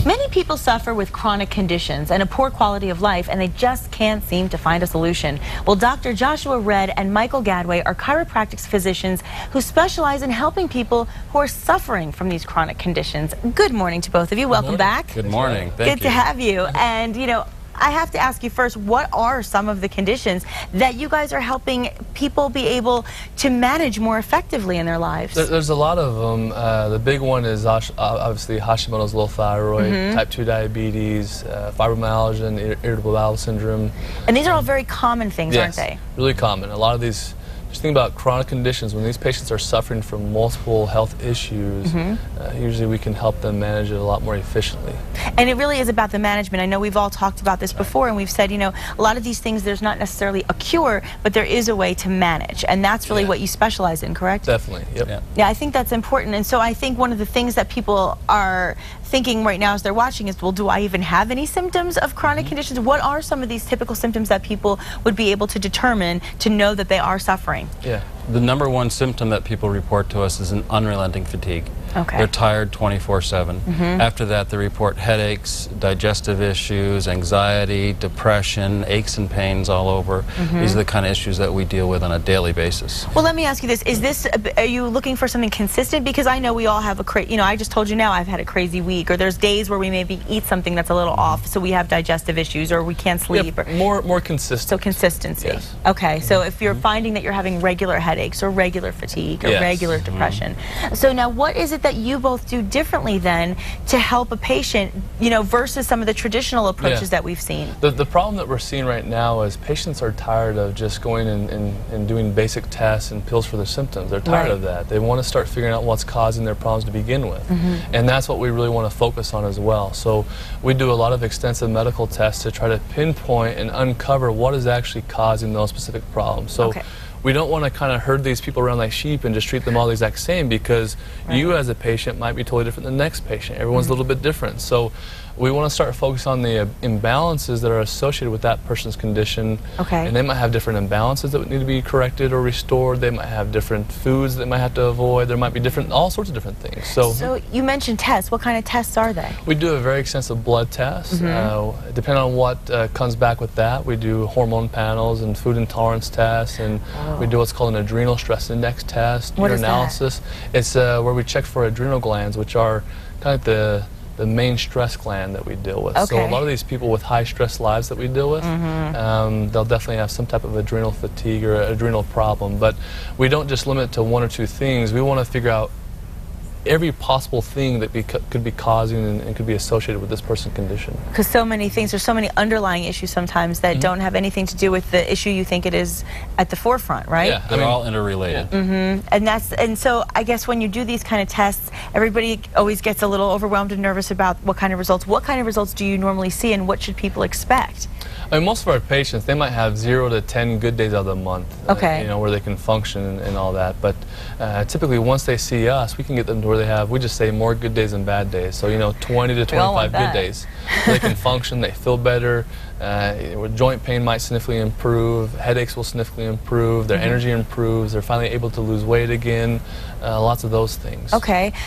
Many people suffer with chronic conditions and a poor quality of life, and they just can't seem to find a solution. Well, Dr. Joshua Red and Michael Gadway are chiropractic physicians who specialize in helping people who are suffering from these chronic conditions. Good morning to both of you. Welcome back. Good morning. Thank you. Good to have you. And, you know, I have to ask you first, what are some of the conditions that you guys are helping people be able to manage more effectively in their lives? There's a lot of them. The big one is obviously Hashimoto's low thyroid, type 2 diabetes, fibromyalgia, and irritable bowel syndrome. And these are all very common things, aren't they? Really common. A lot of these, just think about chronic conditions. When these patients are suffering from multiple health issues, usually we can help them manage it a lot more efficiently. And it really is about the management. I know we've all talked about this before, and we've said, you know, a lot of these things, there's not necessarily a cure, but there is a way to manage. And that's really what you specialize in, correct? Definitely, yep. Yeah, I think that's important. And so I think one of the things that people are thinking right now as they're watching is, well, do I even have any symptoms of chronic conditions? What are some of these typical symptoms that people would be able to determine to know that they are suffering? Yeah. The #1 symptom that people report to us is an unrelenting fatigue. Okay. They're tired 24/7. After that, they report headaches, digestive issues, anxiety, depression, aches and pains all over. These are the kind of issues that we deal with on a daily basis. Well, let me ask you this. Are you looking for something consistent? Because I know we all have you know, I just told you now I've had a crazy week, or there's days where we maybe eat something that's a little off, so we have digestive issues, or we can't sleep. More consistent. So consistency. Yes. Okay, so if you're finding that you're having regular headaches or regular fatigue or regular depression. So now what is it that you both do differently then to help a patient, you know, versus some of the traditional approaches that we've seen? The problem that we're seeing right now is patients are tired of just going and doing basic tests and pills for their symptoms. They're tired of that. They want to start figuring out what's causing their problems to begin with. And that's what we really want to focus on as well. So we do a lot of extensive medical tests to try to pinpoint and uncover what is actually causing those specific problems. So we don't want to kind of herd these people around like sheep and just treat them all the exact same, because you as a patient might be totally different than the next patient. Everyone's a little bit different. So we want to start focusing on the imbalances that are associated with that person's condition. And they might have different imbalances that need to be corrected or restored. They might have different foods that they might have to avoid. There might be all sorts of different things. So you mentioned tests. What kind of tests are they? We do a very extensive blood test. Depending on what comes back with that, we do hormone panels and food intolerance tests, and we do what's called an adrenal stress index test, urinalysis. It's where we check for adrenal glands, which are kind of the main stress gland that we deal with. So a lot of these people with high stress lives that we deal with, they'll definitely have some type of adrenal fatigue or adrenal problem. But we don't just limit it to 1 or 2 things. We want to figure out every possible thing that could be causing and could be associated with this person's condition. Because so many things, there's so many underlying issues sometimes that don't have anything to do with the issue you think it is at the forefront, right? Yeah, they're all interrelated. And so I guess when you do these kind of tests, everybody always gets a little overwhelmed and nervous about what kind of results. What kind of results do you normally see, and what should people expect? I mean, most of our patients, they might have 0 to 10 good days out of the month, you know, where they can function and all that. But typically, once they see us, we can get them to where we just say more good days than bad days. So, you know, 20 to 25 good days. They can function, they feel better, joint pain might significantly improve, headaches will significantly improve, their energy improves, they're finally able to lose weight again, lots of those things.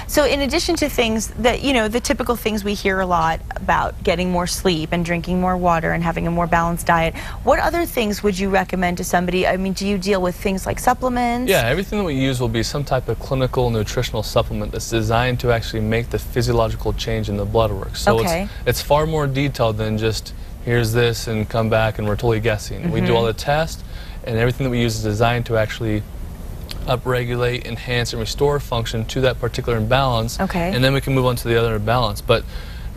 So in addition to things that, you know, the typical things we hear a lot about, getting more sleep and drinking more water and having a more balanced diet, what other things would you recommend to somebody? I mean, do you deal with things like supplements? Yeah, everything that we use will be some type of clinical nutritional supplement that's designed to actually make the physiological change in the blood work. So it's far more detailed than just here's this and come back and we're totally guessing. We do all the tests, and everything that we use is designed to actually upregulate, enhance, and restore function to that particular imbalance. And then we can move on to the other imbalance. But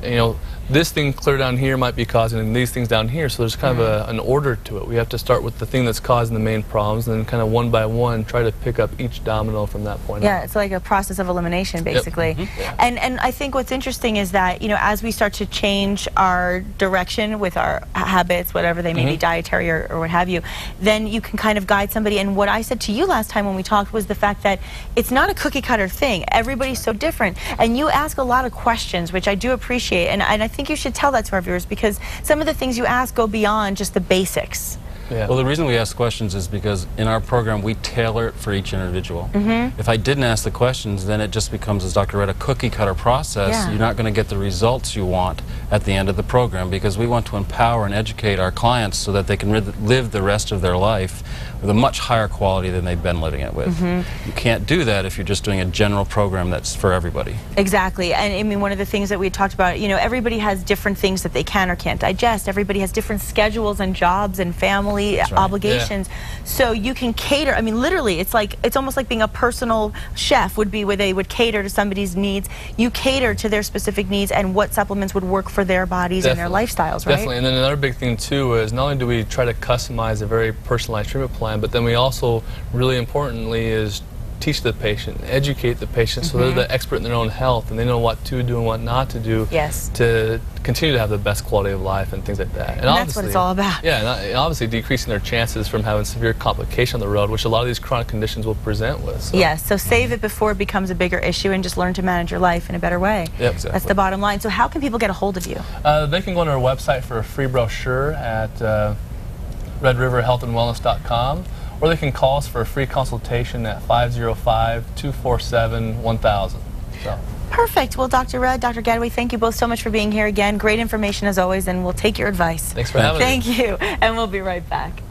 you know, this thing clear down here might be causing these things down here, so there's kind of an order to it. We have to start with the thing that's causing the main problems, and then kind of one by one try to pick up each domino from that point on. It's like a process of elimination, basically. And I think what's interesting is that, you know, as we start to change our direction with our habits, whatever they may be, dietary or what have you, then you can kind of guide somebody. And what I said to you last time when we talked was the fact that it's not a cookie cutter thing. Everybody's so different, and you ask a lot of questions, which I do appreciate, and I think you should tell that to our viewers, because some of the things you ask go beyond just the basics. Yeah. Well, the reason we ask questions is because in our program we tailor it for each individual. If I didn't ask the questions, then it just becomes, as Dr. read, a cookie cutter process. Yeah. You're not going to get the results you want at the end of the program, because we want to empower and educate our clients so that they can live the rest of their life with a much higher quality than they've been living it with. You can't do that if you're just doing a general program that's for everybody. Exactly. And I mean, one of the things that we talked about, you know, everybody has different things that they can or can't digest. Everybody has different schedules and jobs and family obligations. So you can cater. I mean, literally, it's almost like being a personal chef would be, where they would cater to somebody's needs. You cater to their specific needs and what supplements would work for their bodies and their lifestyles, right? Definitely. And then another big thing too is not only do we try to customize a very personalized treatment plan, but then we also, really importantly, is teach the patient, educate the patient, so they're the expert in their own health and they know what to do and what not to do to continue to have the best quality of life and things like that. And that's what it's all about. Yeah, and obviously decreasing their chances from having severe complication on the road, which a lot of these chronic conditions will present with. So. Yes, so save it before it becomes a bigger issue and just learn to manage your life in a better way. Yep, exactly. That's the bottom line. So how can people get a hold of you? They can go on our website for a free brochure at redriverhealthandwellness.com. or they can call us for a free consultation at 505-247-1000. So. Perfect. Well, Dr. Red, Dr. Gadway, thank you both so much for being here again. Great information as always, and we'll take your advice. Thanks for having me. Thank you, and we'll be right back.